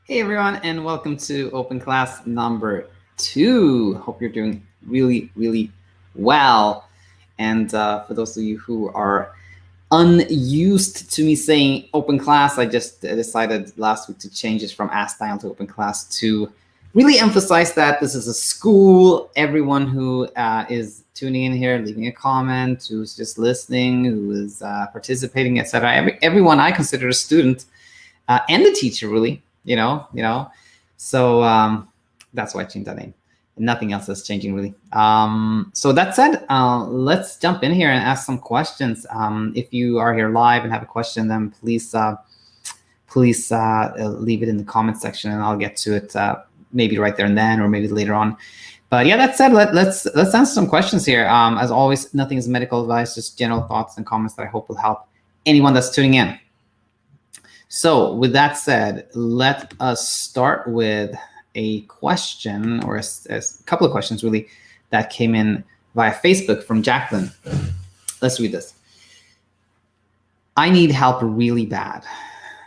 Hey everyone, and welcome to open class number 2. Hope you're doing really well. And for those of you who are unused to me saying open class, I just decided last week to change it from Ask Dial to open class to really emphasize that this is a school. Everyone who is tuning in here, leaving a comment, who's just listening, who is participating, etc. Everyone I consider a student and a teacher, really. So that's why I changed that name. Nothing else is changing, really. So that said, let's jump in here and ask some questions. If you are here live and have a question, then please leave it in the comment section, and I'll get to it maybe right there and then, or maybe later on. But yeah, that said, let's answer some questions here. As always, nothing is medical advice, just general thoughts and comments that I hope will help anyone that's tuning in. So with that said, let us start with a question, or a couple of questions really, that came in via Facebook from Jacquelyn. Let's read this. I need help really bad.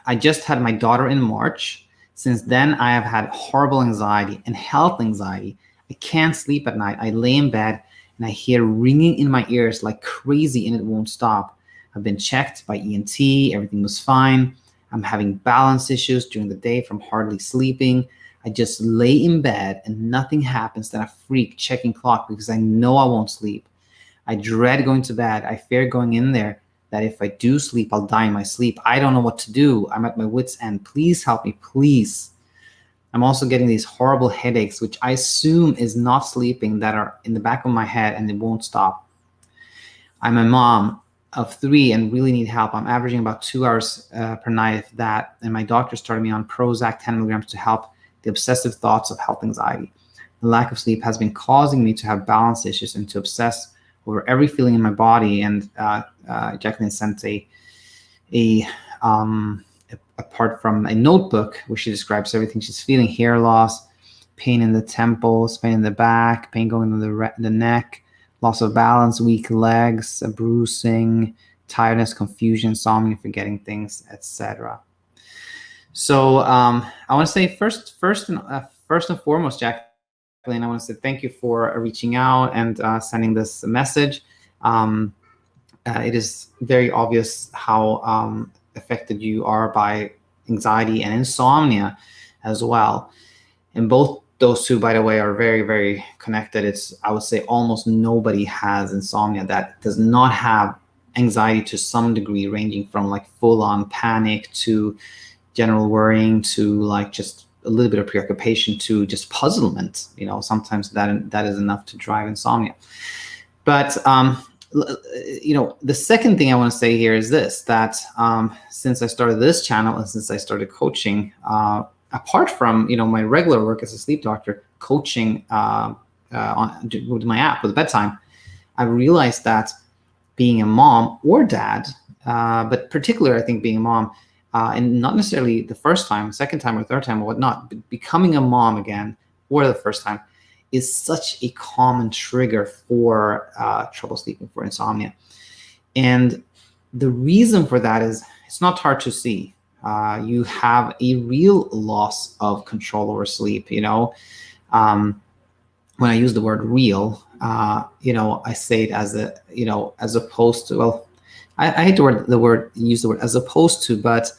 I just had my daughter in March. Since then, I have had horrible anxiety and health anxiety. I can't sleep at night. I lay in bed and I hear ringing in my ears like crazy, and it won't stop. I've been checked by ENT. Everything was fine. I'm having balance issues during the day from hardly sleeping. I just lay in bed and nothing happens. Then I freak checking clock because I know I won't sleep. I dread going to bed. I fear going in there that if I do sleep, I'll die in my sleep. I don't know what to do. I'm at my wit's end. Please help me, please. I'm also getting these horrible headaches, which I assume is not sleeping, that are in the back of my head and it won't stop. I'm a mom of 3 and really need help. I'm averaging about 2 hours per night, if that, and my doctor started me on Prozac 10 milligrams to help the obsessive thoughts of health anxiety. The lack of sleep has been causing me to have balance issues and to obsess over every feeling in my body. And Jacquelyn sent apart from a notebook where she describes everything she's feeling: hair loss, pain in the temples, pain in the back, pain going to the neck, loss of balance, weak legs, bruising, tiredness, confusion, insomnia, forgetting things, etc. So I want to say first and foremost, Jacquelyn, I want to say thank you for reaching out and sending this message. It is very obvious how affected you are by anxiety and insomnia as well, and both those two, by the way, are very connected. I would say almost nobody has insomnia that does not have anxiety to some degree, ranging from like full-on panic to general worrying to like just a little bit of preoccupation to just puzzlement. Sometimes that is enough to drive insomnia. But the second thing I want to say here is this: that since I started this channel and since I started coaching, apart from my regular work as a sleep doctor, coaching with my app with bedtime, I realized that being a mom or dad, but particularly I think being a mom, and not necessarily the first time, second time or third time or whatnot, but becoming a mom again or the first time, is such a common trigger for trouble sleeping, for insomnia. And the reason for that is it's not hard to see. You have a real loss of control over sleep. When I use the word real, I say it as as opposed to, well, I hate use the word as opposed to, but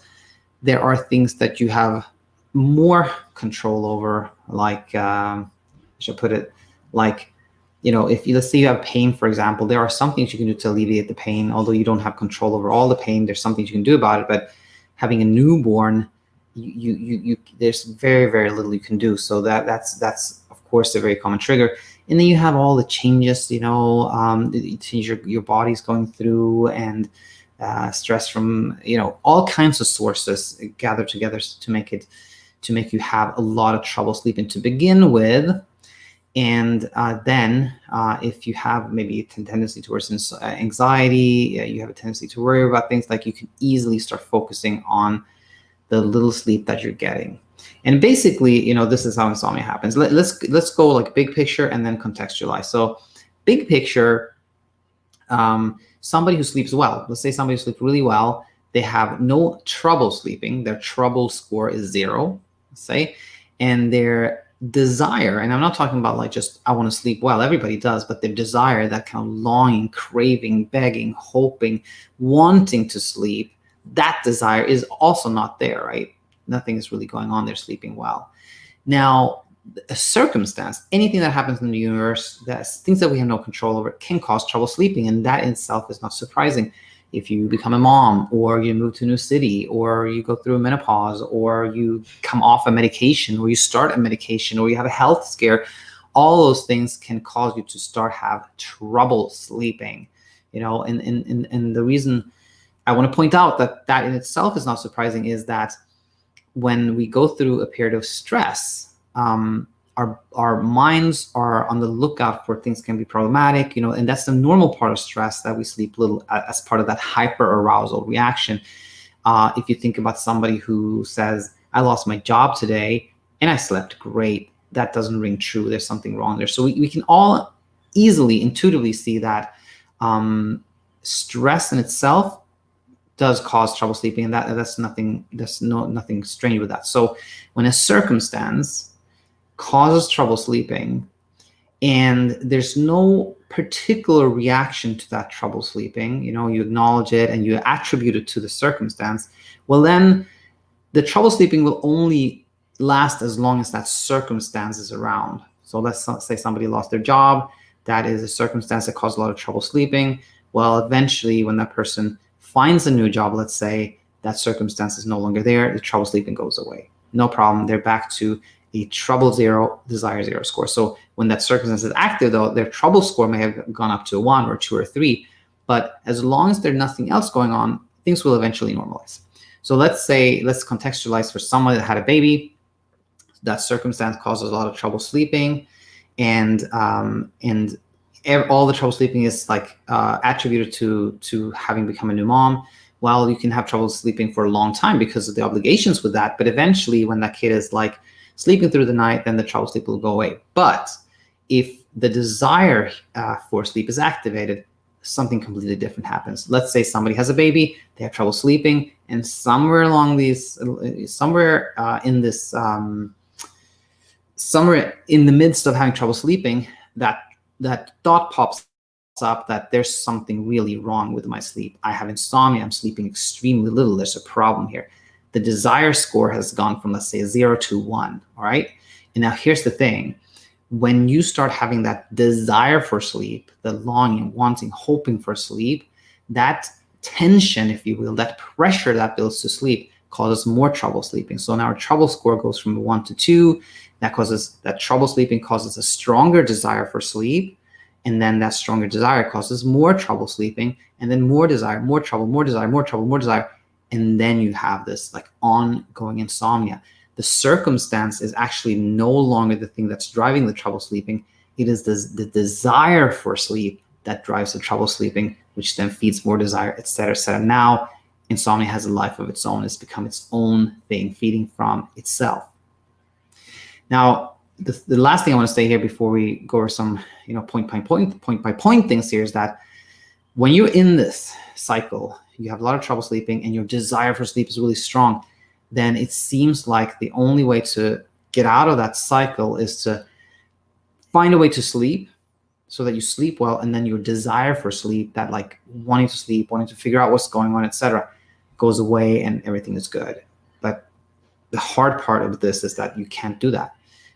there are things that you have more control over, like, I should put it, like, if let's say you have pain, for example, there are some things you can do to alleviate the pain. Although you don't have control over all the pain, there's some things you can do about it. But having a newborn, you there's very little you can do. So that's of course a very common trigger. And then you have all the changes, the change your body's going through, and stress from all kinds of sources gather together to make you have a lot of trouble sleeping to begin with. And then if you have maybe a tendency towards anxiety, you have a tendency to worry about things, like you can easily start focusing on the little sleep that you're getting. And basically, this is how insomnia happens. Let's go like big picture and then contextualize. So big picture, somebody who sleeps well, let's say somebody who sleeps really well, they have no trouble sleeping. Their trouble score is 0. say, and their desire, and I'm not talking about like just I want to sleep well, everybody does, but their desire, that kind of longing, craving, begging, hoping, wanting to sleep, that desire is also not there, right? Nothing is really going on. They're sleeping well. Now, a circumstance, anything that happens in the universe, that's things that we have no control over, can cause trouble sleeping, and that in itself is not surprising. If you become a mom, or you move to a new city, or you go through a menopause, or you come off a medication, or you start a medication, or you have a health scare, all those things can cause you to start have trouble sleeping, and the reason I want to point out that in itself is not surprising is that when we go through a period of stress, our minds are on the lookout for things can be problematic, and that's the normal part of stress, that we sleep little as part of that hyperarousal reaction. If you think about somebody who says, I lost my job today and I slept great, that doesn't ring true. There's something wrong there. So we can all easily, intuitively see that stress in itself does cause trouble sleeping, and that's nothing strange with that. So when a circumstance causes trouble sleeping and there's no particular reaction to that trouble sleeping, you acknowledge it and you attribute it to the circumstance, well, then the trouble sleeping will only last as long as that circumstance is around. So let's say somebody lost their job. That is a circumstance that caused a lot of trouble sleeping. Well, eventually when that person finds a new job, let's say, that circumstance is no longer there, the trouble sleeping goes away. No problem. They're back to a trouble 0, desire 0 score. So when that circumstance is active, though, their trouble score may have gone up to a 1 or 2 or 3. But as long as there's nothing else going on, things will eventually normalize. So let's contextualize for someone that had a baby. That circumstance causes a lot of trouble sleeping, and all the trouble sleeping is attributed to having become a new mom. Well, you can have trouble sleeping for a long time because of the obligations with that. But eventually, when that kid is sleeping through the night, then the trouble sleep will go away. But if the desire for sleep is activated, something completely different happens. Let's say somebody has a baby, they have trouble sleeping, and somewhere in the midst of having trouble sleeping, that thought pops up that there's something really wrong with my sleep. I have insomnia. I'm sleeping extremely little. There's a problem here. The desire score has gone from, let's say, a 0 to 1. All right. And now here's the thing. When you start having that desire for sleep, the longing, wanting, hoping for sleep, that tension, if you will, that pressure that builds to sleep causes more trouble sleeping. So now our trouble score goes from 1 to 2. That trouble sleeping causes a stronger desire for sleep. And then that stronger desire causes more trouble sleeping, and then more desire, more trouble, more desire, more trouble, more desire. And then you have this ongoing insomnia. The circumstance is actually no longer the thing that's driving the trouble sleeping. It is the desire for sleep that drives the trouble sleeping, which then feeds more desire, et cetera, et cetera. Now, insomnia has a life of its own. It's become its own thing, feeding from itself. Now, the last thing I want to say here before we go over some, point by point things here is that when you're in this cycle, you have a lot of trouble sleeping and your desire for sleep is really strong, then it seems like the only way to get out of that cycle is to find a way to sleep so that you sleep well, and then your desire for sleep, that wanting to sleep, wanting to figure out what's going on, etc., goes away and everything is good. But the hard part of this is that you can't do that.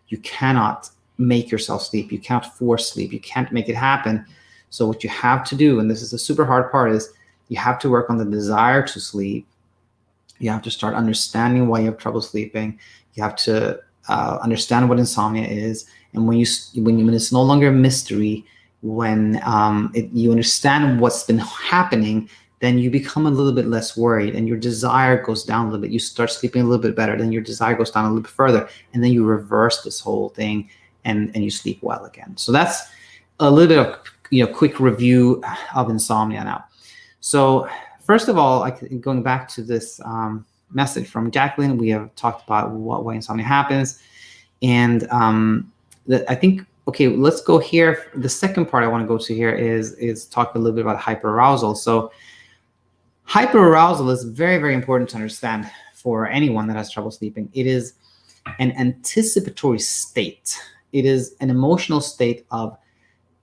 You cannot make yourself sleep. You can't force sleep. You can't make it happen. So what you have to do, and this is the super hard part, is you have to work on the desire to sleep. You have to start understanding why you have trouble sleeping. You have to understand what insomnia is. And when it's no longer a mystery, when you understand what's been happening, then you become a little bit less worried and your desire goes down a little bit. You start sleeping a little bit better, then your desire goes down a little bit further, and then you reverse this whole thing and you sleep well again. So that's a little bit of quick review of insomnia now. So first of all, going back to this message from Jacquelyn, we have talked about why insomnia happens. And I think, okay, let's go here. The second part I want to go to here is talk a little bit about hyperarousal. So hyperarousal is very, very important to understand for anyone that has trouble sleeping. It is an anticipatory state. It is an emotional state of,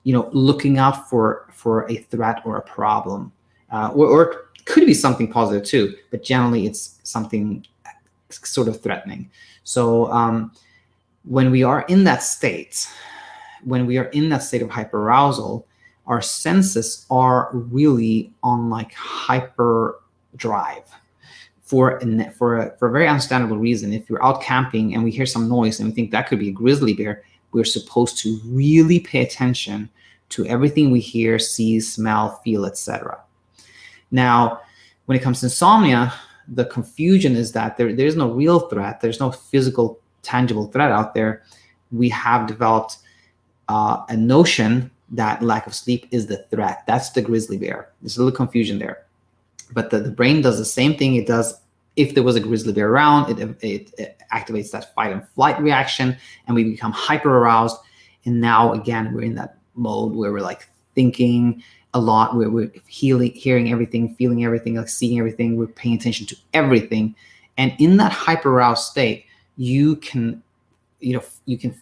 looking out for a threat or a problem, or it could be something positive too, but generally it's something sort of threatening. So when we are in that state, of hyperarousal, our senses are really on like hyper drive for a very understandable reason. If you're out camping and we hear some noise and we think that could be a grizzly bear, we're supposed to really pay attention to everything we hear, see, smell, feel, etc. Now, when it comes to insomnia, the confusion is that there's no real threat. There's no physical, tangible threat out there. We have developed a notion that lack of sleep is the threat. That's the grizzly bear. There's a little confusion there. But the brain does the same thing it does if there was a grizzly bear around. It activates that fight and flight reaction, and we become hyper aroused. And now, again, we're in that mode where we're like thinking a lot, where we're hearing everything, feeling everything, like seeing everything. We're paying attention to everything. And in that hyper aroused state, you can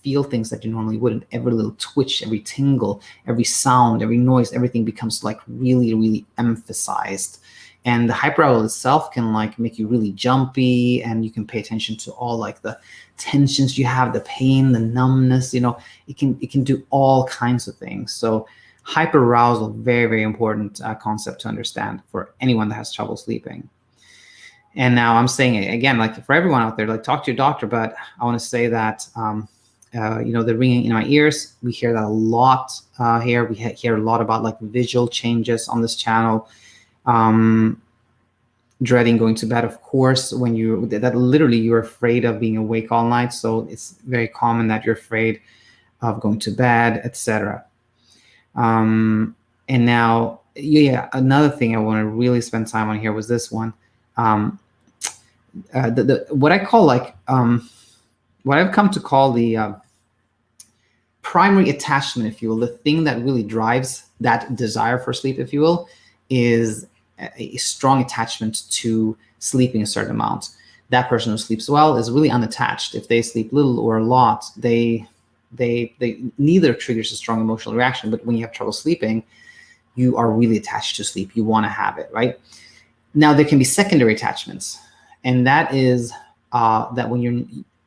feel things that you normally wouldn't. Every little twitch, every tingle, every sound, every noise, everything becomes like really, really emphasized. And the hyperarousal itself can like make you really jumpy, and you can pay attention to all like the tensions you have, the pain, the numbness. It can do all kinds of things. So hyperarousal, very, very important concept to understand for anyone that has trouble sleeping. And now I'm saying it again, like for everyone out there, like talk to your doctor. But I want to say that the ringing in my ears, we hear that a lot here. We hear a lot about like visual changes on this channel. Dreading going to bed, of course, when that literally you're afraid of being awake all night. So it's very common that you're afraid of going to bed, etc. And now, another thing I want to really spend time on here was this one. What I call like what I've come to call the primary attachment, if you will, the thing that really drives that desire for sleep, if you will, is a strong attachment to sleeping a certain amount. That person who sleeps well is really unattached. If they sleep little or a lot, they neither triggers a strong emotional reaction. But when you have trouble sleeping, you are really attached to sleep. You want to have it, right? Now there can be secondary attachments, and that is that when you're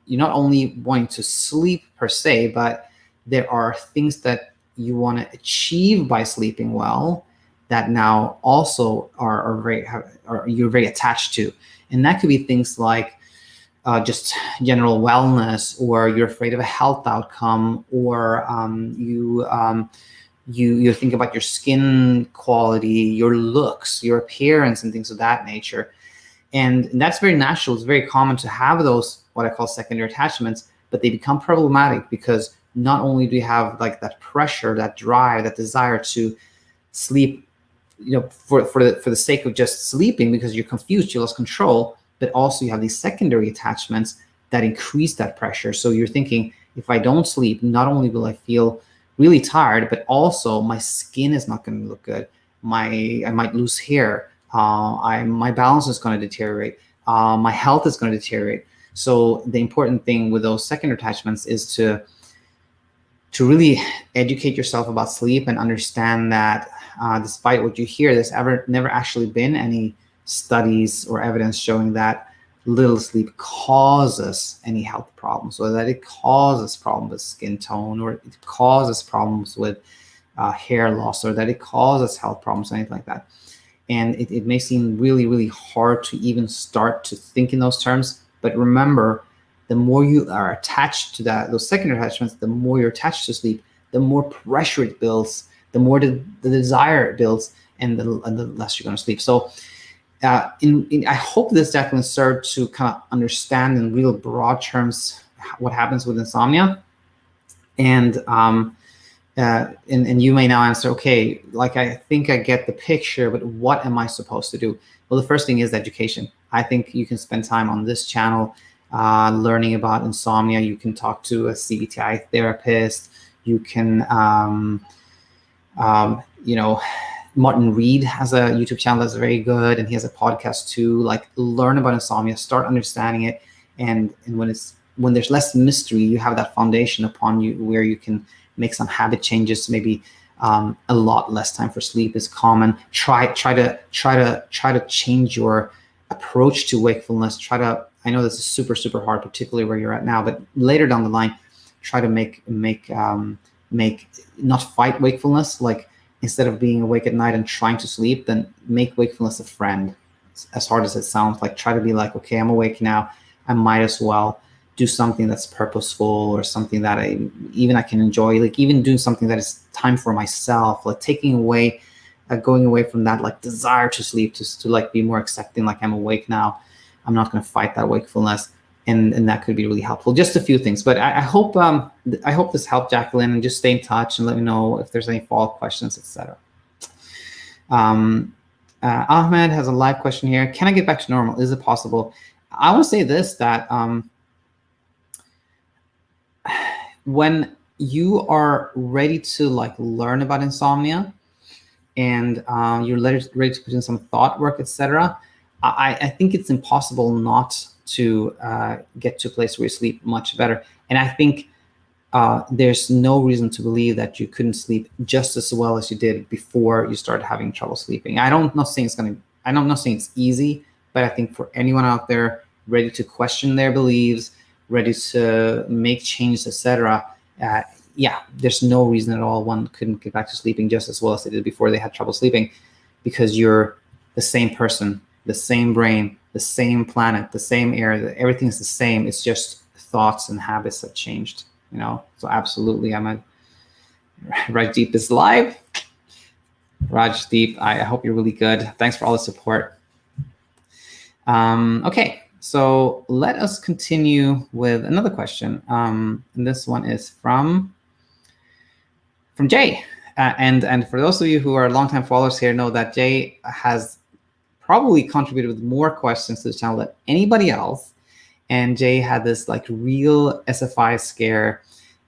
not only wanting to sleep per se, but there are things that you want to achieve by sleeping well that now also you're very attached to. And that could be things like just general wellness, or you're afraid of a health outcome, or you think about your skin quality, your looks, your appearance, and things of that nature. And that's very natural. It's very common to have those, what I call secondary attachments, but they become problematic because not only do you have like that pressure, that drive, that desire to sleep, for the sake of just sleeping because you're confused, you lost control, but also you have these secondary attachments that increase that pressure. So you're thinking, if I don't sleep, not only will I feel really tired, but also my skin is not going to look good. I might lose hair. My balance is going to deteriorate. My health is going to deteriorate. So the important thing with those secondary attachments is to really educate yourself about sleep and understand that despite what you hear, there's never actually been any studies or evidence showing that little sleep causes any health problems, or that it causes problems with skin tone, or it causes problems with hair loss, or that it causes health problems, or anything like that. And it may seem really, really hard to even start to think in those terms, but remember, the more you are attached to those secondary attachments, the more you're attached to sleep, the more pressure it builds, the more the desire it builds, and the less you're going to sleep. So I hope this definitely served to kind of understand in real broad terms what happens with insomnia. And you may now answer, okay, like I think I get the picture, but what am I supposed to do? Well, the first thing is education. I think you can spend time on this channel learning about insomnia. You can talk to a CBTI therapist. You can, Martin Reed has a YouTube channel that's very good, and he has a podcast too. Like, learn about insomnia, start understanding it, and when it's when there's less mystery, you have that foundation upon you where you can make some habit changes. Maybe a lot less time for sleep is common. Try to change your approach to wakefulness. I know this is super hard, particularly where you're at now, but later down the line, try to make not fight wakefulness. Like, instead of being awake at night and trying to sleep, then make wakefulness a friend. As hard as it sounds, like, try to be like, okay, I'm awake now, I might as well do something that's purposeful, or something that I can enjoy, like even doing something that is time for myself, like going away from that like desire to sleep, to like be more accepting, like, I'm awake now, I'm not going to fight that wakefulness, and that could be really helpful. Just a few things, but I hope this helped, Jacquelyn, and just stay in touch and let me know if there's any follow-up questions, etc. Ahmed has a live question here. Can I get back to normal? Is it possible? I will say this, that when you are ready to like learn about insomnia, and you're ready to put in some thought work, etc., I think it's impossible not to get to a place where you sleep much better. And I think there's no reason to believe that you couldn't sleep just as well as you did before you started having trouble sleeping. I'm not saying it's easy, but I think for anyone out there ready to question their beliefs, ready to make changes, etc., there's no reason at all one couldn't get back to sleeping just as well as they did before they had trouble sleeping, because you're the same person, the same brain, the same planet, the same air, everything's the same. It's just thoughts and habits have changed, So absolutely, I'm a Rajdeep is live. Rajdeep, I hope you're really good. Thanks for all the support. Okay. So let us continue with another question. And this one is from Jay. And for those of you who are longtime followers here, know that Jay has probably contributed with more questions to the channel than anybody else. And Jay had this like real SFI scare,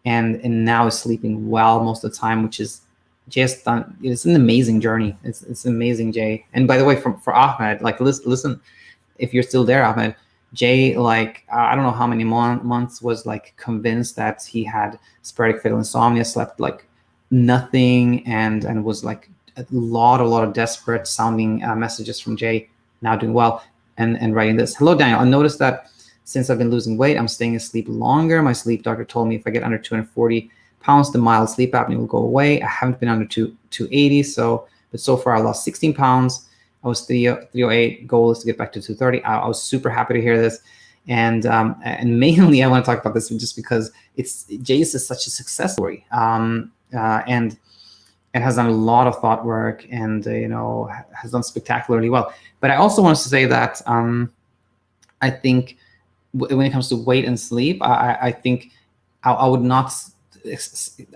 and now is sleeping well most of the time, which is just done. It's an amazing journey. It's amazing, Jay. And by the way, for Ahmed, like, listen, if you're still there, Ahmed, Jay, like, I don't know how many months was like convinced that he had sporadic fatal insomnia, slept like nothing, and was like a lot of desperate sounding messages from Jay, now doing well, and writing this. Hello, Daniel. I noticed that since I've been losing weight, I'm staying asleep longer. My sleep doctor told me if I get under 240 pounds, the mild sleep apnea will go away. I haven't been under 280, but so far I lost 16 pounds. I was 308. Goal is to get back to 230. I was super happy to hear this, and mainly I want to talk about this just because Jay's is such a success story, and it has done a lot of thought work, and has done spectacularly well. But I also want to say that I think when it comes to weight and sleep, I think I would not.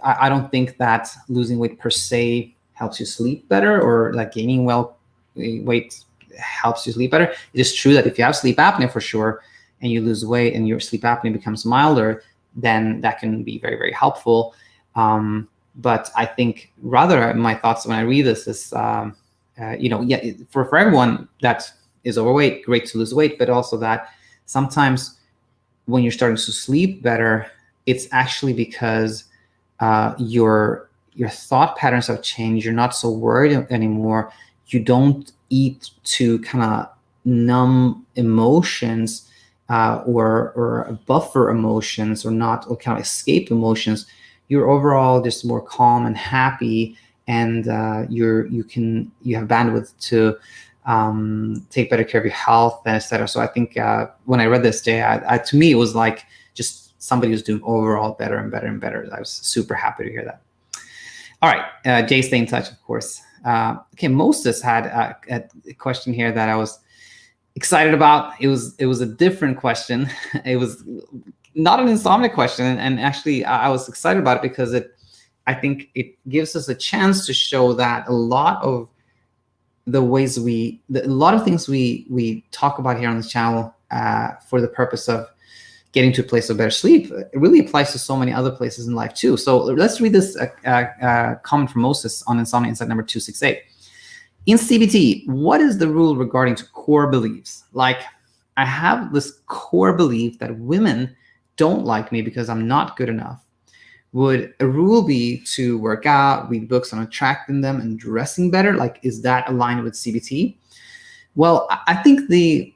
I don't think that losing weight per se helps you sleep better, or like gaining weight helps you sleep better. It is true that if you have sleep apnea for sure, and you lose weight and your sleep apnea becomes milder, then that can be very, very helpful. But I think rather my thoughts when I read this is, for everyone that is overweight, great to lose weight, but also that sometimes when you're starting to sleep better, it's actually because your thought patterns have changed. You're not so worried anymore. You don't eat to kind of numb emotions or buffer emotions, or kind of escape emotions. You're overall just more calm and happy, and you have bandwidth to take better care of your health, and etc. So I think when I read this, Jay, to me it was like just somebody who's doing overall better and better and better. I was super happy to hear that. All right, Jay, stay in touch, of course. Okay, Moses had a question here that I was excited about. It was a different question. It was not an insomnia question, and actually I was excited about it because I think it gives us a chance to show that a lot of the ways a lot of things we talk about here on this channel for the purpose of getting to a place of better sleep, it really applies to so many other places in life too. So let's read this comment from Moses on Insomnia Insight number 268. In CBT, what is the rule regarding to core beliefs? Like, I have this core belief that women don't like me because I'm not good enough, would a rule be to work out, read books on attracting them and dressing better? Like, is that aligned with CBT? Well, I think the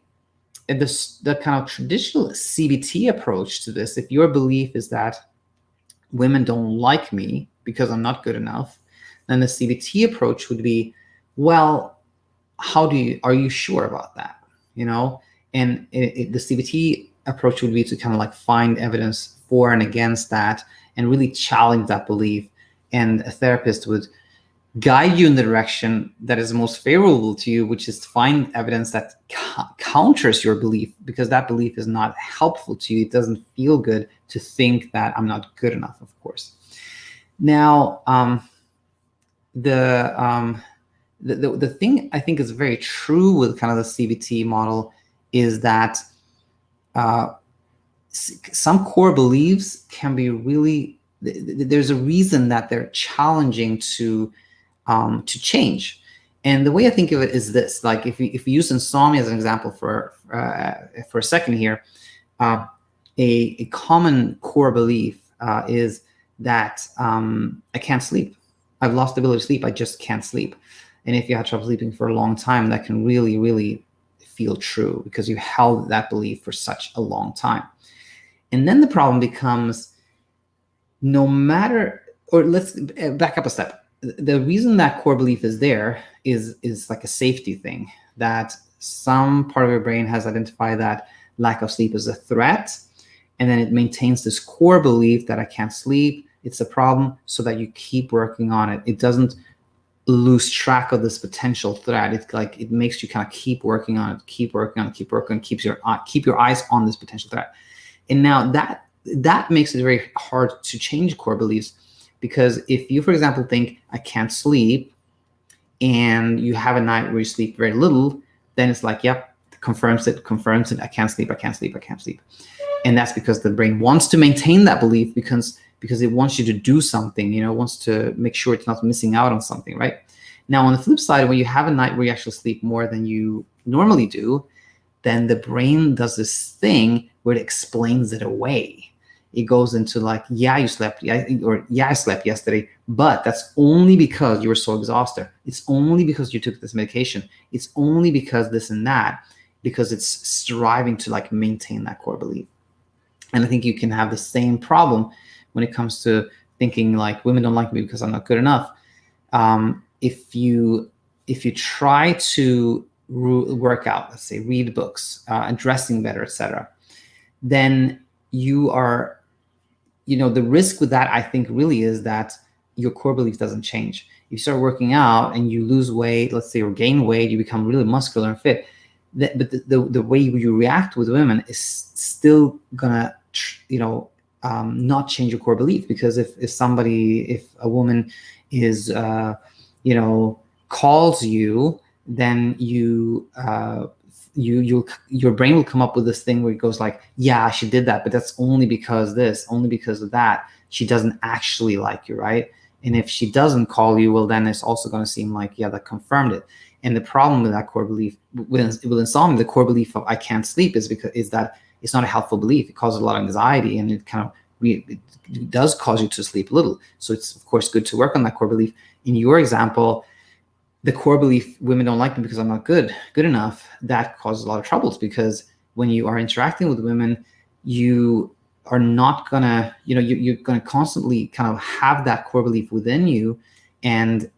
kind of traditional CBT approach to this, if your belief is that women don't like me because I'm not good enough, then the CBT approach would be, well, are you sure about that? And the CBT approach would be to kind of like find evidence for and against that and really challenge that belief. And a therapist would guide you in the direction that is most favorable to you, which is to find evidence that counters your belief, because that belief is not helpful to you. It doesn't feel good to think that I'm not good enough, of course. Now, the thing I think is very true with kind of the CBT model is that some core beliefs can be really, there's a reason that they're challenging to change. And the way I think of it is this: like if you use insomnia as an example for a second here, a common core belief is that I can't sleep. I've lost the ability to sleep. I just can't sleep. And if you had trouble sleeping for a long time, that can really, really feel true because you held that belief for such a long time. And then the problem becomes, let's back up a step. The reason that core belief is there is like a safety thing, that some part of your brain has identified that lack of sleep is a threat, and then it maintains this core belief that I can't sleep, it's a problem, so that you keep working on it. It doesn't lose track of this potential threat. It's like it makes you kind of keep working on it, keep your eyes on this potential threat. And now that makes it very hard to change core beliefs, because if you, for example, think I can't sleep and you have a night where you sleep very little, then it's like, yep, confirms it, I can't sleep. And that's because the brain wants to maintain that belief because it wants you to do something, wants to make sure it's not missing out on something, right? Now, on the flip side, when you have a night where you actually sleep more than you normally do, then the brain does this thing where it explains it away. It goes into like, I slept yesterday, but that's only because you were so exhausted. It's only because you took this medication. It's only because this and that, because it's striving to like maintain that core belief. And I think you can have the same problem when it comes to thinking like women don't like me because I'm not good enough. If you try to work out, let's say read books, and dressing better, etc., then you are, the risk with that, I think, really is that your core belief doesn't change. You start working out and you lose weight, let's say, or gain weight, you become really muscular and fit. But the way you react with women is still gonna, not change your core belief, because if a woman is, calls you, then your brain will come up with this thing where it goes like, yeah, she did that, but that's only because of that. She doesn't actually like you, right? And if she doesn't call you, well, then it's also going to seem like, yeah, that confirmed it. And the problem with that core belief, with insomnia, the core belief of I can't sleep is that it's not a helpful belief. It causes a lot of anxiety, and it kind of it does cause you to sleep little. So it's of course good to work on that core belief. In your example, the core belief, women don't like me because I'm not good enough, that causes a lot of troubles, because when you are interacting with women, you are not gonna, you're gonna constantly kind of have that core belief within you, and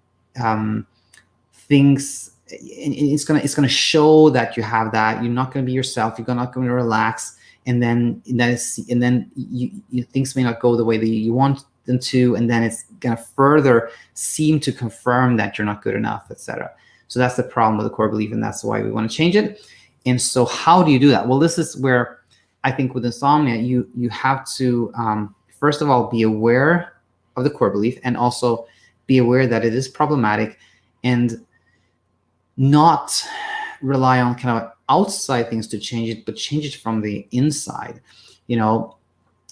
it's gonna show that you have that. You're not gonna be yourself. You're not gonna relax, and then things may not go the way that you want them to, and then it's gonna further seem to confirm that you're not good enough, etc. So that's the problem with the core belief, and that's why we want to change it. And so how do you do that? Well, this is where I think with insomnia, you have to first of all be aware of the core belief, and also be aware that it is problematic, and not rely on kind of outside things to change it, but change it from the inside.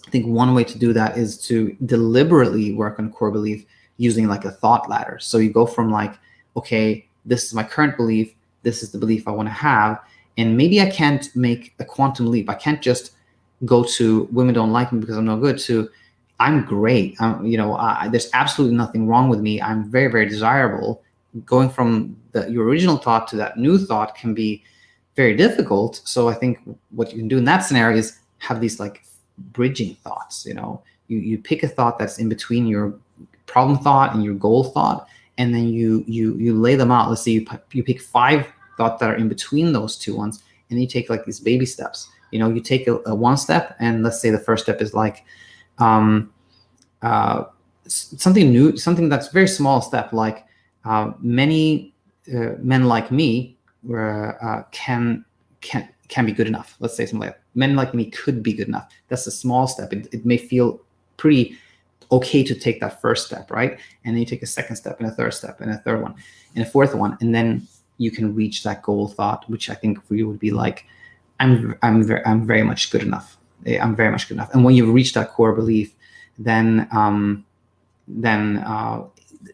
I think one way to do that is to deliberately work on core belief using like a thought ladder. So you go from like, okay, this is my current belief, this is the belief I want to have, and maybe I can't make a quantum leap. I can't just go to women don't like me because I'm no good to I'm great. There's absolutely nothing wrong with me. I'm very, very desirable. Going from your original thought to that new thought can be very difficult. So I think what you can do in that scenario is have these like bridging thoughts. You pick a thought that's in between your problem thought and your goal thought, and then you lay them out. Let's say you pick 5 thoughts that are in between those 2 ones, and you take like these baby steps. You take a 1 step, and let's say the first step is like something new, something that's very small step, like many men like me can be good enough. Let's say something like that. Men like me could be good enough. That's a small step. It may feel pretty okay to take that first step, right? And then you take a second step and a third step and a third one and a fourth one, and then you can reach that goal thought, which I think for you would be like, I'm very much good enough. I'm very much good enough. And when you reach that core belief, then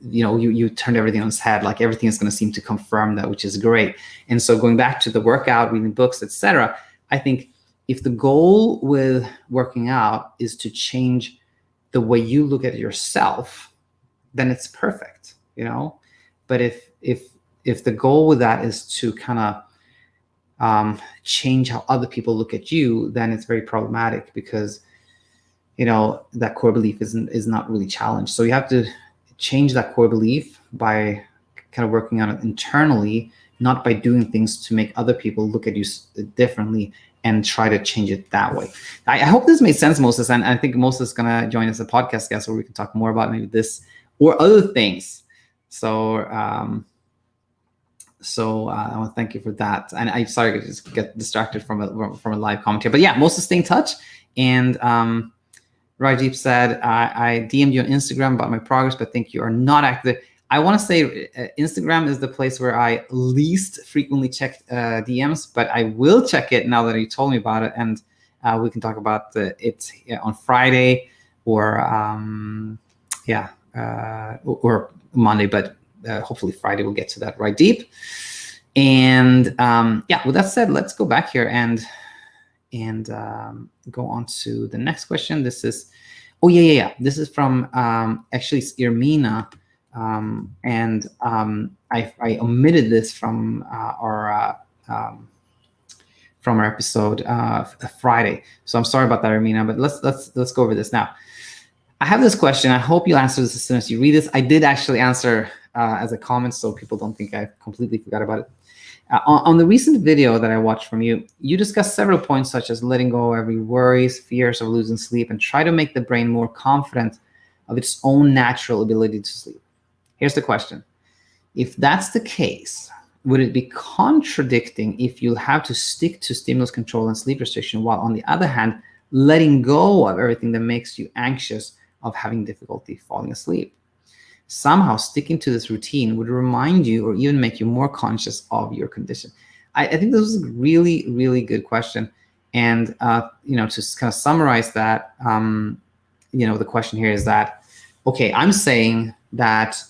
you turned everything on its head. Like everything is going to seem to confirm that, which is great. And so going back to the workout, reading books, etc., I think if the goal with working out is to change the way you look at yourself, then it's perfect, But if the goal with that is to kind of change how other people look at you, then it's very problematic because that core belief is not really challenged. So you have to change that core belief by kind of working on it internally, not by doing things to make other people look at you differently and try to change it that way. I hope this made sense, Moses, and I think Moses is going to join us as a podcast guest where we can talk more about maybe this or other things. So I want to thank you for that. And I'm sorry to just get distracted from a live comment here. But yeah, Moses, stay in touch. And Rajeep said, I DM'd you on Instagram about my progress, but think you are not active. I want to say Instagram is the place where I least frequently check DMs, but I will check it now that you told me about it. And we can talk about it on Friday or Monday, but hopefully Friday we'll get to that, right, Deep? And with that said, let's go back here and go on to the next question. This is, this is from actually it's Irmina, and I omitted this from our episode Friday. So I'm sorry about that, Irmina, but let's go over this now. I have this question. I hope you'll answer this as soon as you read this. I did actually answer as a comment, so people don't think I completely forgot about it. On the recent video that I watched from you, you discussed several points such as letting go of every worries, fears of losing sleep, and try to make the brain more confident of its own natural ability to sleep. Here's the question. If that's the case, would it be contradicting if you'll have to stick to stimulus control and sleep restriction while on the other hand, letting go of everything that makes you anxious of having difficulty falling asleep? Somehow sticking to this routine would remind you or even make you more conscious of your condition. I think this is a really, really good question. And, to kind of summarize that, the question here is that, okay, I'm saying that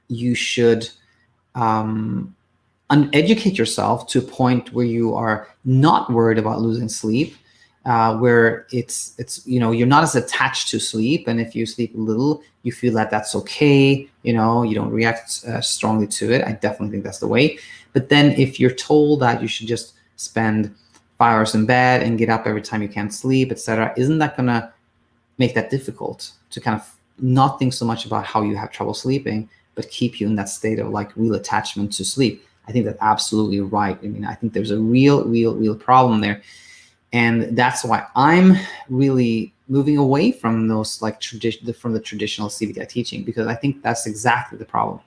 you should educate yourself to a point where you are not worried about losing sleep, where it's you're not as attached to sleep, and if you sleep a little, you feel that that's okay. You don't react strongly to it. I definitely think that's the way. But then if you're told that you should just spend 5 hours in bed and get up every time you can't sleep, etc., isn't that gonna make that difficult to kind of not think so much about how you have trouble sleeping, but keep you in that state of like real attachment to sleep? I think that's absolutely right. I mean, I think there's a real problem there. And that's why I'm really moving away from those from the traditional CBTI teaching, because I think that's exactly the problem.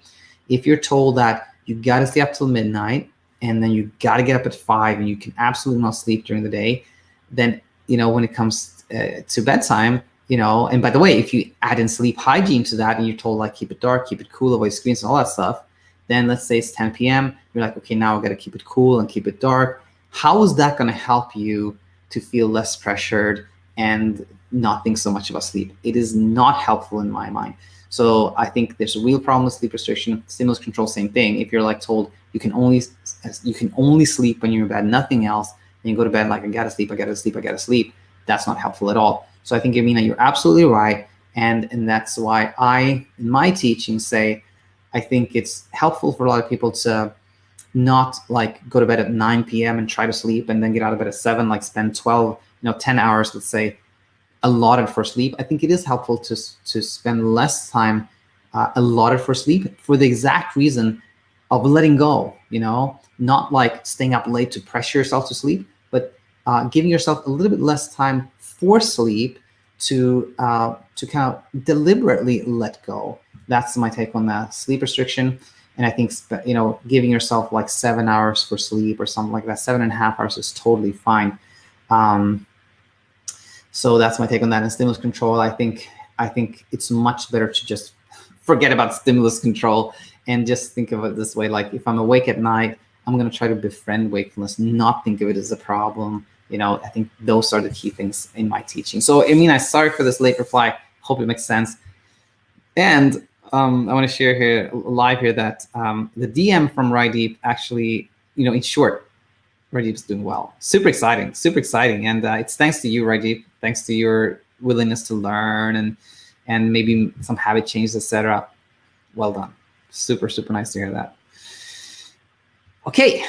If you're told that you got to stay up till midnight and then you got to get up at 5 and you can absolutely not sleep during the day, then, when it comes to bedtime, and by the way, if you add in sleep hygiene to that and you're told like, keep it dark, keep it cool, avoid screens and all that stuff, then let's say it's 10 p.m. You're like, okay, now I got to keep it cool and keep it dark. How is that going to help you to feel less pressured and not think so much about sleep? It is not helpful in my mind. So I think there's a real problem with sleep restriction. Stimulus control, same thing. If you're like told you can only sleep when you're in bed, nothing else, and you go to bed like, I gotta sleep, I gotta sleep, I gotta sleep, that's not helpful at all. So I think, Irmina, you're absolutely right. And that's why I, in my teaching, say, I think it's helpful for a lot of people to not like go to bed at 9 p.m. and try to sleep and then get out of bed at 7, like spend 12, 10 hours, let's say, allotted for sleep. I think it is helpful to spend less time allotted for sleep, for the exact reason of letting go, not like staying up late to pressure yourself to sleep, but giving yourself a little bit less time for sleep to kind of deliberately let go. That's my take on that. Sleep restriction. And I think, giving yourself like 7 hours for sleep or something like that, 7.5 hours is totally fine. So that's my take on that. And stimulus control, I think it's much better to just forget about stimulus control and just think of it this way. Like, if I'm awake at night, I'm going to try to befriend wakefulness, not think of it as a problem. I think those are the key things in my teaching. So, I'm sorry for this late reply. Hope it makes sense. And I want to share here live here that the DM from Raideep actually, in short, Raideep's doing well. Super exciting. And it's thanks to you, Raideep. Thanks to your willingness to learn and maybe some habit changes, etc. Well done. Super, super nice to hear that. Okay,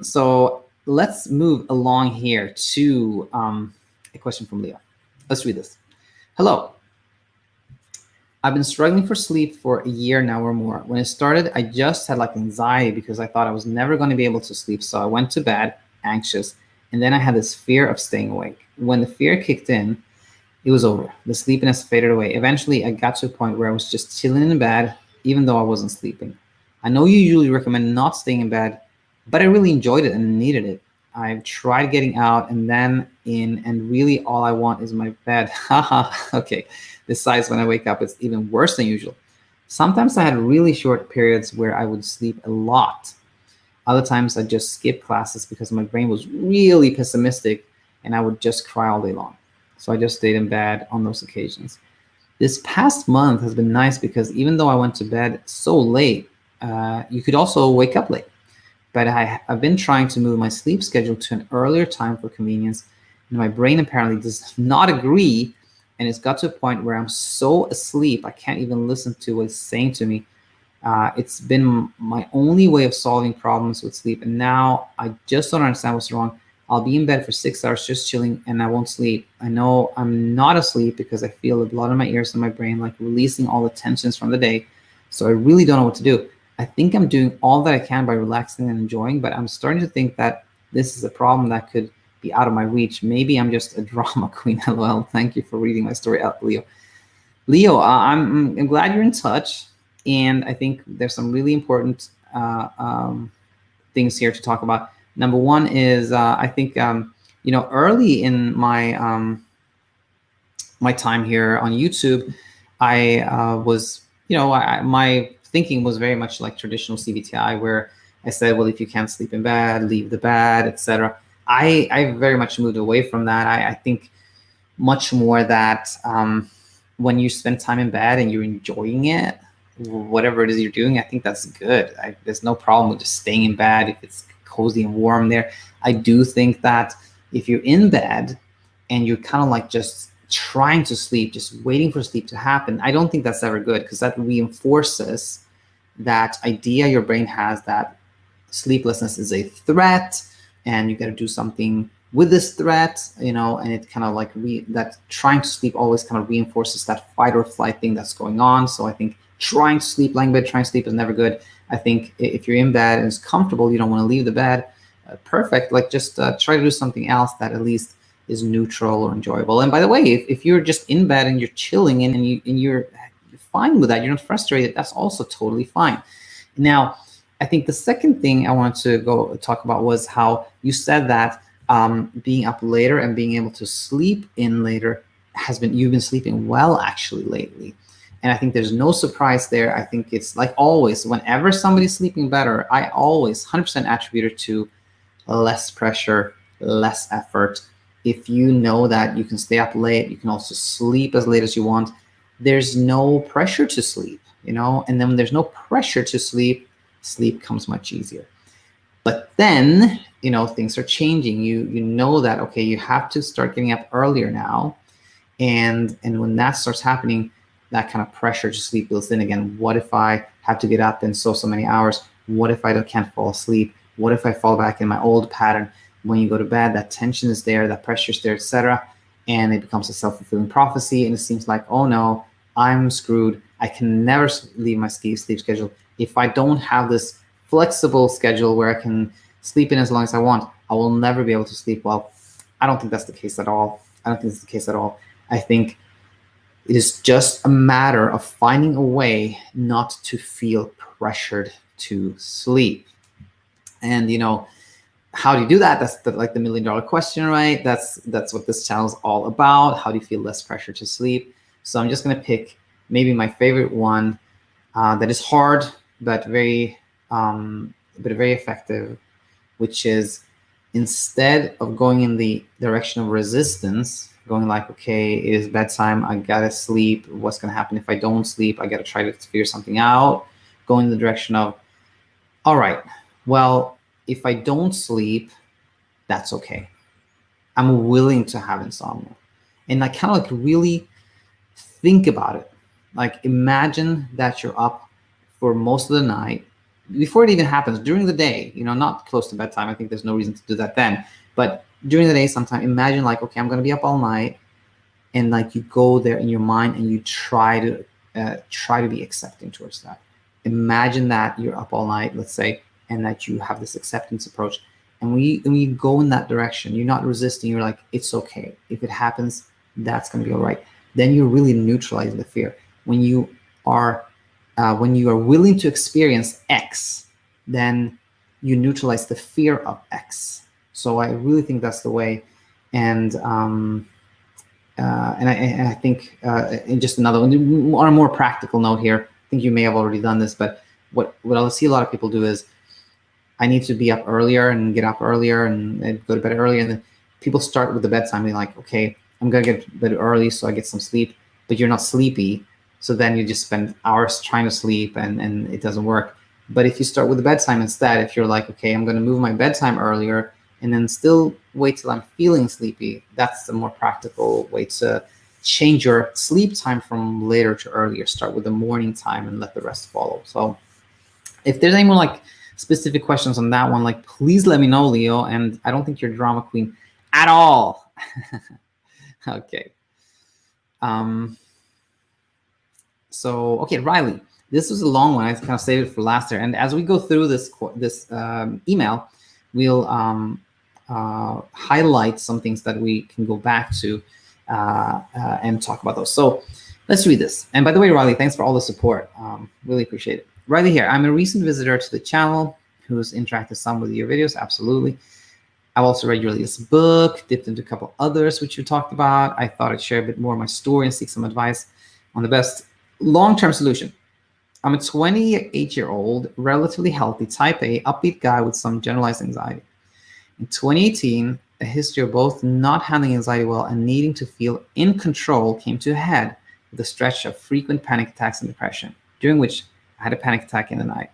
so let's move along here to a question from Leo. Let's read this. Hello. I've been struggling for sleep for a year now or more. When it started, I just had like anxiety because I thought I was never going to be able to sleep. So I went to bed anxious, and then I had this fear of staying awake. When the fear kicked in, it was over. The sleepiness faded away. Eventually, I got to a point where I was just chilling in bed, even though I wasn't sleeping. I know you usually recommend not staying in bed, but I really enjoyed it and needed it. I've tried getting out and then in, and really all I want is my bed. Haha, okay. Besides, when I wake up, it's even worse than usual. Sometimes I had really short periods where I would sleep a lot. Other times I just skipped classes because my brain was really pessimistic and I would just cry all day long. So I just stayed in bed on those occasions. This past month has been nice because even though I went to bed so late, you could also wake up late. But I've been trying to move my sleep schedule to an earlier time for convenience, and my brain apparently does not agree, and it's got to a point where I'm so asleep I can't even listen to what it's saying to me. It's been my only way of solving problems with sleep, and now I just don't understand what's wrong. I'll be in bed for 6 hours just chilling, and I won't sleep. I know I'm not asleep because I feel the blood in my ears and my brain like releasing all the tensions from the day, so I really don't know what to do. I think I'm doing all that I can by relaxing and enjoying, but I'm starting to think that this is a problem that could be out of my reach. Maybe I'm just a drama queen. LOL. Thank you for reading my story out, Leo. Leo, I'm glad you're in touch, and I think there's some really important things here to talk about. Number one is I think early in my my time here on YouTube, I was my thinking was very much like traditional CBTI, where I said, well, if you can't sleep in bed, leave the bed, etc. I very much moved away from that. I think much more that when you spend time in bed and you're enjoying it, whatever it is you're doing, I think that's good. There's no problem with just staying in bed if it's cozy and warm there. I do think that if you're in bed and you're kind of like just trying to sleep, just waiting for sleep to happen, I don't think that's ever good, because that reinforces that idea your brain has that sleeplessness is a threat and you got to do something with this threat, and it kind of like that trying to sleep always kind of reinforces that fight or flight thing that's going on. So I think trying to sleep, lying in bed, trying to sleep is never good. I think if you're in bed and it's comfortable, you don't want to leave the bed, perfect. Like just try to do something else that at least is neutral or enjoyable. And by the way, if you're just in bed and you're chilling and you're fine with that, you're not frustrated, that's also totally fine. Now, I think the second thing I wanted to go talk about was how you said that being up later and being able to sleep in later you've been sleeping well actually lately. And I think there's no surprise there. I think it's like always, whenever somebody's sleeping better, I always 100% attribute it to less pressure, less effort. If you know that you can stay up late, you can also sleep as late as you want. There's no pressure to sleep, and then when there's no pressure to sleep, sleep comes much easier. But then, things are changing. You know that, okay, you have to start getting up earlier now. And when that starts happening, that kind of pressure to sleep builds in again. What if I have to get up in so many hours? What if I can't fall asleep? What if I fall back in my old pattern? When you go to bed, that tension is there, that pressure is there, etc. And it becomes a self-fulfilling prophecy. And it seems like, oh no, I'm screwed. I can never leave my sleep schedule. If I don't have this flexible schedule where I can sleep in as long as I want, I will never be able to sleep well. I don't think that's the case at all. I think it is just a matter of finding a way not to feel pressured to sleep. And how do you do that? That's the $1 million question, right? That's what this channel is all about. How do you feel less pressure to sleep? So I'm just going to pick maybe my favorite one that is hard but very effective, which is, instead of going in the direction of resistance, going like, okay, it is bedtime, I gotta sleep, what's gonna happen if I don't sleep, I gotta try to figure something out, go in the direction of, all right, well, if I don't sleep, that's okay. I'm willing to have insomnia. And I kind of like really think about it. Like, imagine that you're up for most of the night, before it even happens, during the day, not close to bedtime. I think there's no reason to do that then. But during the day sometime, imagine like, okay, I'm going to be up all night. And like, you go there in your mind and you try to be accepting towards that. Imagine that you're up all night, let's say, and that you have this acceptance approach. And when you go in that direction, you're not resisting. You're like, it's okay. If it happens, that's going to be all right. Then you're really neutralizing the fear. When you are willing to experience X, then you neutralize the fear of X. So I really think that's the way. And I think, and just another one, on a more practical note here, I think you may have already done this, but what I'll see a lot of people do is, I need to be up earlier and get up earlier and go to bed earlier. And then people start with the bedtime being like, okay, I'm going to get to bed early so I get some sleep, but you're not sleepy. So then you just spend hours trying to sleep and it doesn't work. But if you start with the bedtime instead, if you're like, okay, I'm going to move my bedtime earlier and then still wait till I'm feeling sleepy, that's the more practical way to change your sleep time from later to earlier. Start with the morning time and let the rest follow. So if there's any more like specific questions on that one, like, please let me know, Leo. And I don't think you're a drama queen at all. Okay. So, okay, Riley, this was a long one. I kind of saved it for last year. And as we go through this email, we'll highlight some things that we can go back to and talk about those. So let's read this. And by the way, Riley, thanks for all the support. Really appreciate it. Riley here. I'm a recent visitor to the channel who's interacted some with your videos. Absolutely. I've also read your latest book, dipped into a couple others, which you talked about. I thought I'd share a bit more of my story and seek some advice on the best long-term solution. I'm a 28-year-old, relatively healthy, type A, upbeat guy with some generalized anxiety. In 2018, a history of both not handling anxiety well and needing to feel in control came to a head with a stretch of frequent panic attacks and depression, during which I had a panic attack in the night.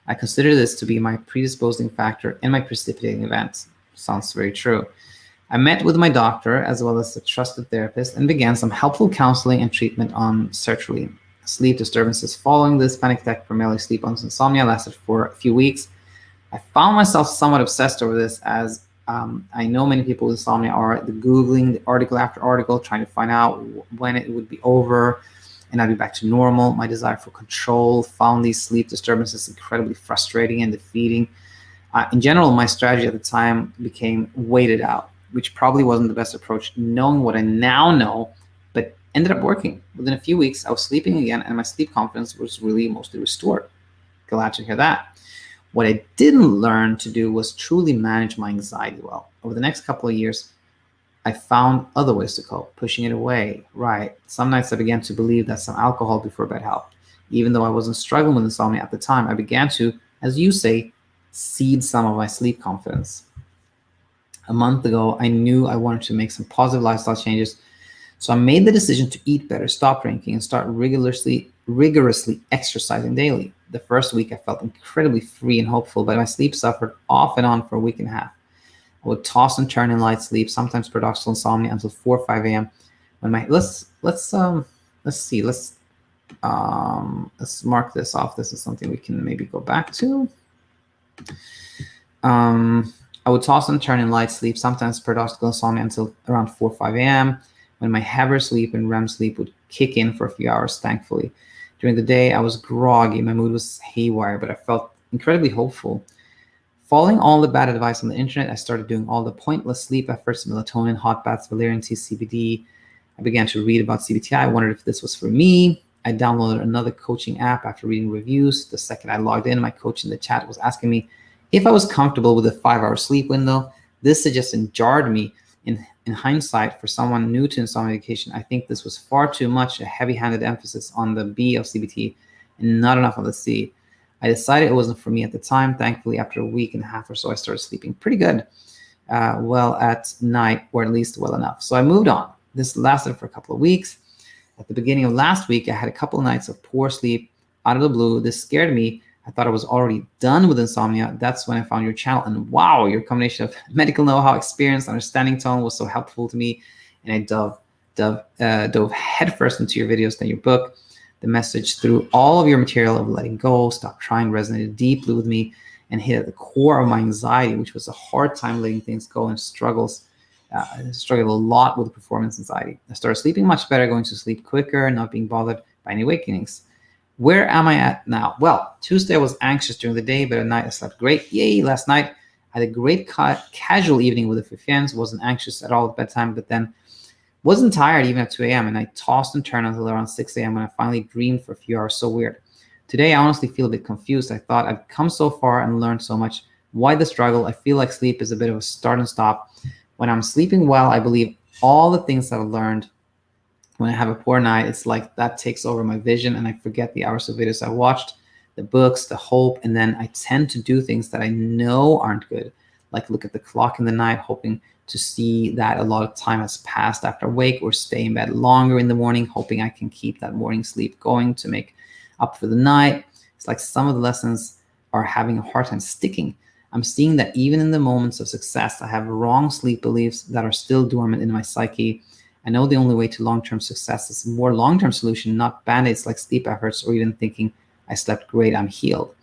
I consider this to be my predisposing factor and my precipitating event. Sounds very true. I met with my doctor as well as a trusted therapist and began some helpful counseling and treatment on sertraline. Sleep disturbances following this panic attack, primarily sleep insomnia, lasted for a few weeks. I found myself somewhat obsessed over this, as I know many people with insomnia are Googling the article after article, trying to find out when it would be over and I'd be back to normal. My desire for control found these sleep disturbances incredibly frustrating and defeating. In general, my strategy at the time became wait it out, which probably wasn't the best approach, knowing what I now know, but ended up working. Within a few weeks, I was sleeping again and my sleep confidence was really mostly restored. Glad to hear that. What I didn't learn to do was truly manage my anxiety well. Over the next couple of years, I found other ways to cope, pushing it away. Right. Some nights I began to believe that some alcohol before bed helped. Even though I wasn't struggling with insomnia at the time, I began to, as you say, seed some of my sleep confidence. A month ago, I knew I wanted to make some positive lifestyle changes. So I made the decision to eat better, stop drinking, and start rigorously exercising daily. the first week, I felt incredibly free and hopeful, but my sleep suffered off and on for a week and a half. I would toss and turn in light sleep, sometimes paradoxical insomnia, until 4 or 5 a.m. When my let's see, let's mark this off. This is something we can maybe go back to. I would toss and turn in light sleep, sometimes paradoxical insomnia, until around 4 or 5 a.m. when my heavier sleep and REM sleep would kick in for a few hours, thankfully. During the day, I was groggy, my mood was haywire, but I felt incredibly hopeful. Following all the bad advice on the internet, I started doing all the pointless sleep efforts, melatonin, hot baths, valerian tea, CBD. I began to read about CBT. I wondered if this was for me. I downloaded another coaching app after reading reviews. The second I logged in, my coach in the chat was asking me if I was comfortable with a 5-hour sleep window. This suggestion jarred me. In hindsight, for someone new to insomnia medication, I think this was far too much, a heavy-handed emphasis on the B of CBT and not enough on the C. I decided it wasn't for me at the time. Thankfully, after a week and a half or so, I started sleeping pretty good, well at night, or at least well enough. So I moved on. This lasted for a couple of weeks. At the beginning of last week, I had a couple of nights of poor sleep out of the blue. This scared me. I thought I was already done with insomnia. That's when I found your channel. And wow, your combination of medical know-how, experience, understanding tone was so helpful to me. And I dove headfirst into your videos, then your book. The message through all of your material of letting go, stop trying, resonated deeply with me and hit at the core of my anxiety, which was a hard time letting things go and struggled a lot with performance anxiety. I started sleeping much better, going to sleep quicker, not being bothered by any awakenings. Where am I at now? Well, Tuesday I was anxious during the day, but at night I slept great. Yay! Last night I had a great casual evening with a few friends. Wasn't anxious at all at bedtime, but then wasn't tired even at 2 a.m. and I tossed and turned until around 6 a.m. when I finally dreamed for a few hours. So weird. Today I honestly feel a bit confused. I thought I've come so far and learned so much. Why the struggle? I feel like sleep is a bit of a start and stop. When I'm sleeping well, I believe all the things that I've learned. When I have a poor night, it's like that takes over my vision and I forget the hours of videos I watched, the books, the hope, and then I tend to do things that I know aren't good, like look at the clock in the night, hoping to see that a lot of time has passed after wake, or stay in bed longer in the morning, hoping I can keep that morning sleep going to make up for the night. It's like some of the lessons are having a hard time sticking. I'm seeing that even in the moments of success, I have wrong sleep beliefs that are still dormant in my psyche. I know the only way to long-term success is a more long-term solution, not band-aids like sleep efforts or even thinking I slept great, I'm healed.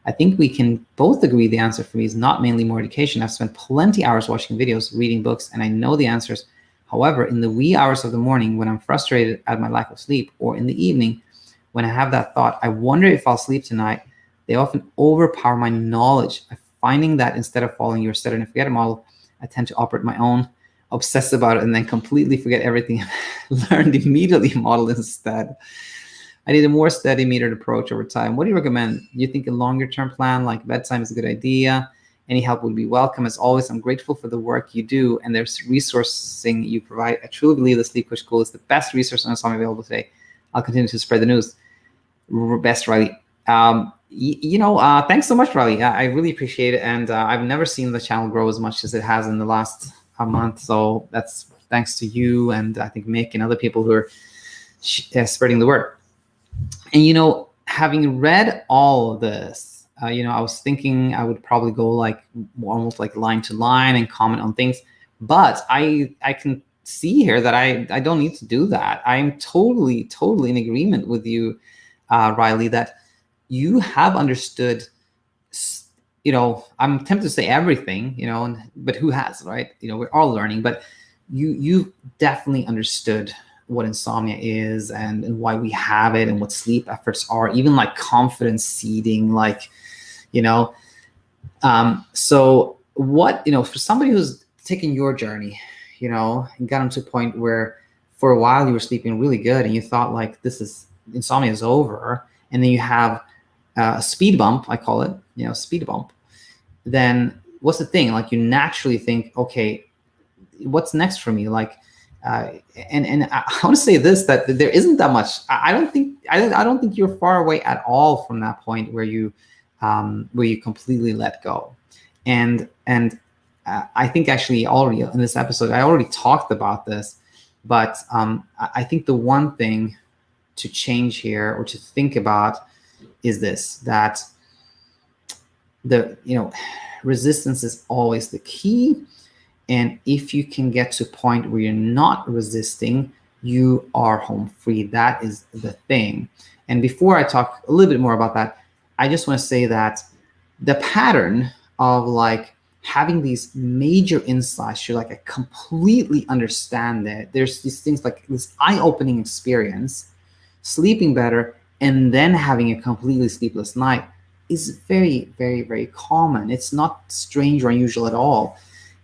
I think we can both agree the answer for me is not mainly more education. I've spent plenty hours watching videos, reading books, and I know the answers. However, in the wee hours of the morning when I'm frustrated at my lack of sleep, or in the evening when I have that thought, I wonder if I'll sleep tonight, they often overpower my knowledge. I'm finding that instead of following your set and forget model, I tend to operate my own, obsess about it, and then completely forget everything I've learned immediately model instead. I need a more steady metered approach over time. What do you recommend? Do you think a longer term plan like bedtime is a good idea? Any help would be welcome. As always, I'm grateful for the work you do and there's resourcing you provide. I truly believe the Sleep Coach School is the best resource on insomnia available today. I'll continue to spread the news. Best, Riley. Thanks so much, Riley. I really appreciate it. And I've never seen the channel grow as much as it has in the last month. So that's thanks to you and I think Mick and other people who are spreading the word. And, having read all of this, I was thinking I would probably go like almost like line to line and comment on things. But I can see here that I don't need to do that. I'm totally in agreement with you, Riley, that you have understood, I'm tempted to say everything, but who has, right? We're all learning, but you definitely understood what insomnia is and why we have it and what sleep efforts are, even like confidence seeding, so what, for somebody who's taken your journey, and got into a point where for a while you were sleeping really good and you thought like insomnia is over, and then you have a speed bump, I call it, speed bump, then what's the thing? Like you naturally think, okay, what's next for me? Like, and I want to say this, that there isn't that much. I don't think you're far away at all from that point where you completely let go. And I think actually already in this episode, I already talked about this, but I think the one thing to change here or to think about is this, that resistance is always the key. And if you can get to a point where you're not resisting, you are home free. That is the thing. And before I talk a little bit more about that, I just want to say that the pattern of like having these major insights, you're like, I completely understand that there's these things like this eye-opening experience, sleeping better, and then having a completely sleepless night is very, very, very common. It's not strange or unusual at all.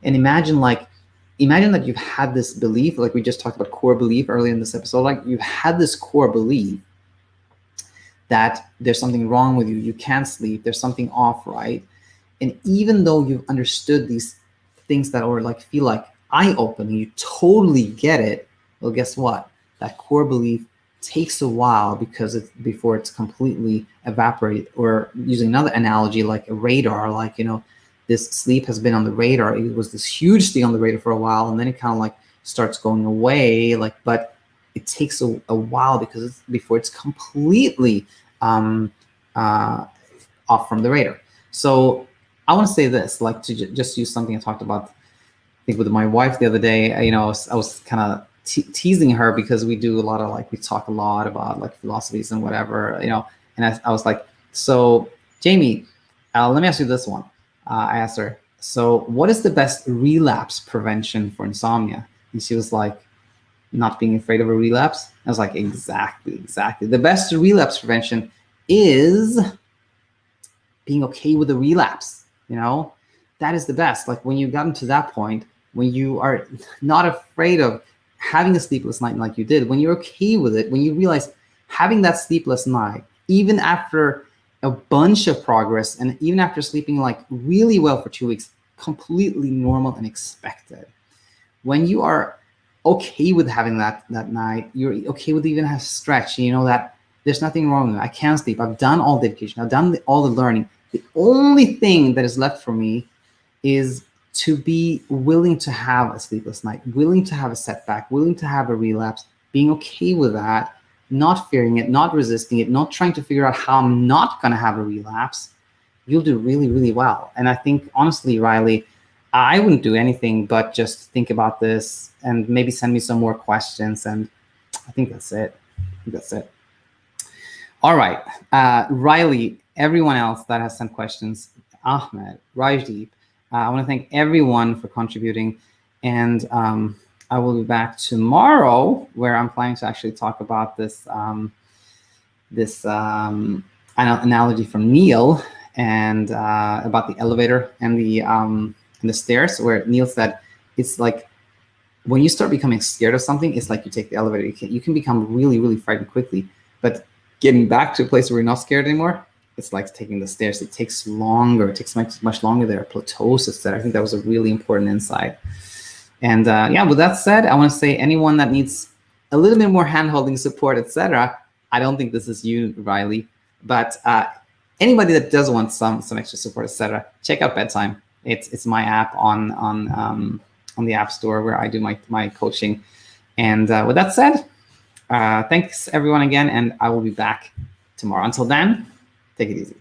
And imagine that you've had this belief, like we just talked about core belief earlier in this episode, like you've had this core belief that there's something wrong with you, you can't sleep, there's something off, right? And even though you've understood these things that are like feel like eye-opening, you totally get it. Well, guess what? That core belief takes a while before it's completely evaporated. Or using another analogy, like a radar, like, this sleep has been on the radar. It was this huge thing on the radar for a while, and then it kind of like starts going away. But it takes a while before it's completely off from the radar. So I want to say this, like to just use something I talked about, I think with my wife the other day. I was kind of teasing her because we do a lot of we talk a lot about like philosophies and whatever, and I was like, so Jamie, let me ask you this one. I asked her, so what is the best relapse prevention for insomnia? And she was like, not being afraid of a relapse. I was like, exactly. The best relapse prevention is being okay with a relapse. That is the best. Like when you've gotten to that point, when you are not afraid of having a sleepless night like you did, when you're okay with it, when you realize having that sleepless night, even after a bunch of progress and even after sleeping like really well for 2 weeks, completely normal and expected. When you are okay with having that night, you're okay with even have stretch, that there's nothing wrong with it. I can sleep. I've done all the education. I've done all the learning. The only thing that is left for me is to be willing to have a sleepless night, willing to have a setback, willing to have a relapse, being okay with that, not fearing it, not resisting it, not trying to figure out how I'm not going to have a relapse. You'll do really, really well. And I think, honestly, Riley, I wouldn't do anything but just think about this and maybe send me some more questions. And I think that's it. All right. Riley, everyone else that has sent questions, Ahmed, Rajdeep, I want to thank everyone for contributing. And I will be back tomorrow, where I'm planning to actually talk about this analogy from Neil and about the elevator and the stairs, where Neil said it's like when you start becoming scared of something, it's like you take the elevator. You can become really, really frightened quickly, but getting back to a place where you're not scared anymore, it's like taking the stairs. It takes longer. It takes much longer. There are plateaus there. I think that was a really important insight. And with that said, I want to say anyone that needs a little bit more hand-holding support, etc., I don't think this is you, Riley, but anybody that does want some extra support, etc., check out Bedtime. It's my app on the App Store where I do my coaching. And with that said, thanks everyone again, and I will be back tomorrow. Until then, take it easy.